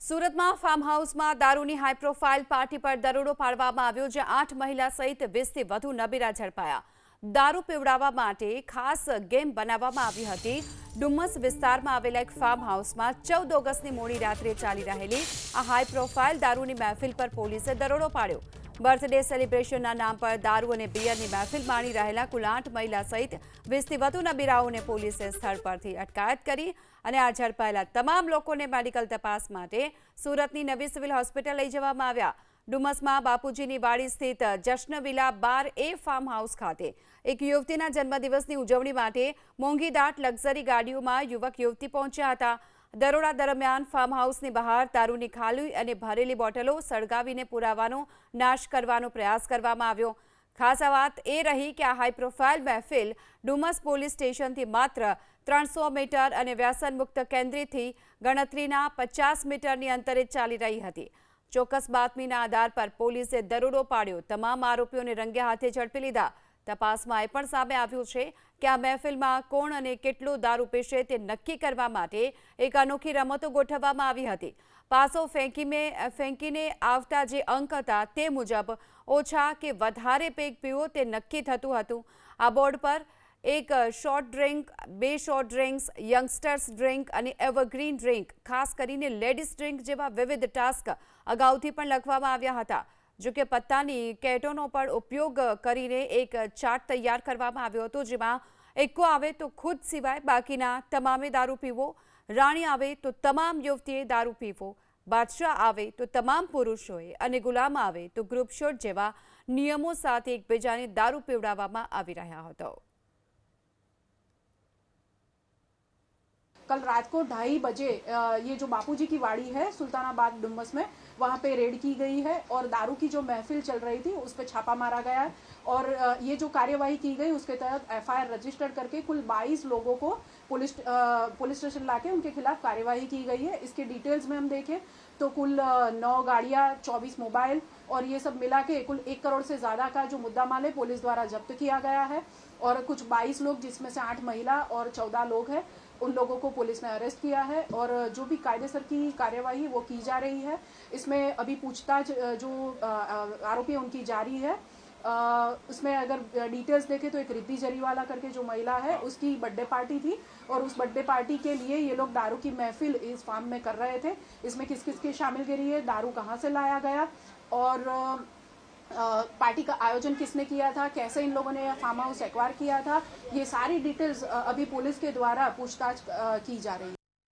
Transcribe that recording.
સુરતમાં ફાર્મ હાઉસમાં દારૂની હાઈ પ્રોફાઇલ પાર્ટી પર દરોડો પાડવામાં આવ્યો, જ્યાં 8 મહિલા સહિત 20થી વધુ નબીરા ઝડપાયા। દારૂ પીવડાવવા માટે ખાસ ગેમ બનાવવામાં આવી હતી। ડુમ્મસ વિસ્તારમાં આવેલા એક ફાર્મ હાઉસમાં 14 ઓગસ્ટની મોડી રાત્રે ચાલી રહેલી આ હાઈ પ્રોફાઇલ દારૂની મહેફિલ પર પોલીસે દરોડો પાડ્યો। બર્થડે સેલિબ્રેશનના નામ પર દારૂ અને બિયરની મહેફિલ માણી રહેલા કુલ 8 મહિલા સહિત 20થી વધુ નબીરાઓને પોલીસે સ્થળ પરથી અટકાયત કરી અને આ ઝડપાયેલા તમામ લોકોને મેડિકલ તપાસ માટે સુરતની નવી સિવિલ હોસ્પિટલ લઈ જવામાં આવ્યા। ડુમસમાં બાપુજીની વાડી સ્થિત જશ્ન વિલા બાર એ ફાર્મ હાઉસ ખાતે એક યુવતીના જન્મદિવસની ઉજવણી માટે મોંઘીદાટ લક્ઝરી ગાડીઓમાં યુવક યુવતી પહોંચ્યા હતા। દરોડા દરમિયાન ફાર્મ હાઉસની બહાર દારૂની ખાલી અને ભરેલી બોટલો સળગાવીને પુરાવાનો નાશ કરવાનો પ્રયાસ કરવામાં આવ્યો। ખાસ વાત એ રહી કે આ હાઈ પ્રોફાઇલ મહેફિલ ડુમસ પોલીસ સ્ટેશનથી માત્ર 300 મીટર અને વ્યસન મુક્ત કેન્દ્રથી ગણતરીના 50 મીટરની અંતરે ચાલી રહી હતી। ચોક્કસ બાતમીના આધાર પર પોલીસે દરોડો પાડ્યો। તમામ આરોપીઓને રંગે હાથે ઝડપી લીધા। તપાસમાં એ પણ સામે આવ્યું છે કે આ મહેફિલમાં કોણ અને કેટલો દારૂ પીશે તે નક્કી કરવા માટે એક અનોખી રમતો ગોઠવવામાં આવી હતી। પાસો ફેંકીને આવતા જે અંક હતા તે મુજબ ઓછા કે વધારે પેગ પીવો તે નક્કી થતું હતું। આ બોર્ડ પર એક short drink, 2 short drinks, youngsters drink અને એવરગ્રીન ડ્રિંક, ખાસ કરીને લેડીઝ ડ્રિંક જેવા વિવિધ ટાસ્ક અગાઉથી પણ લખવામાં આવ્યા હતા। જો કે પત્તાની કેટોનો પણ ઉપયોગ કરીને એક ચાર્ટ તૈયાર કરવામાં આવ્યો હતો, જેમાં એકો આવે તો ખુદ સિવાય બાકીના તમામે દારૂ પીવો, રાણી આવે તો તમામ યુવતીએ દારૂ પીવો, બાદશાહ આવે તો તમામ પુરુષોએ અને ગુલામ આવે તો ગ્રુપ શોટ જેવા નિયમો સાથે એકબીજાને દારૂ પીવડાવવામાં આવી રહ્યા હતો। कल रात को 2:30 बजे ये जो बापूजी की वाड़ी है सुल्तानाबाद डुम्मस में, वहाँ पे रेड की गई है और दारू की जो महफिल चल रही थी उस पर छापा मारा गया है। और ये जो कार्यवाही की गई उसके तहत FIR रजिस्टर करके कुल 22 लोगों को पुलिस स्टेशन लाके उनके खिलाफ कार्यवाही की गई है। इसके डिटेल्स में हम देखें तो कुल 9 गाड़ियाँ, 24 मोबाइल और ये सब मिला के कुल 1 करोड़ से ज़्यादा का जो मुद्दा माल है पुलिस द्वारा जब्त किया गया है। और कुछ 22 लोग, जिसमें से 8 महिला और 14 लोग हैं, उन लोगों को पुलिस ने अरेस्ट किया है और जो भी कायदेसर की कार्यवाही वो की जा रही है। इसमें अभी पूछताछ जो आरोपी उनकी जारी है। उसमें अगर डिटेल्स देखें तो एक रिद्धि जरीवाला करके जो महिला है उसकी बर्थडे पार्टी थी और उस बर्थडे पार्टी के लिए ये लोग दारू की महफिल इस फार्म में कर रहे थे। इसमें किस किस की शामिलगिरी है, दारू कहाँ से लाया गया और पार्टी का आयोजन किसने किया था, कैसे इन लोगों ने फार्म हाउस एक्वायर किया था, ये सारी डिटेल्स अभी पुलिस के द्वारा पूछताछ की जा रही है।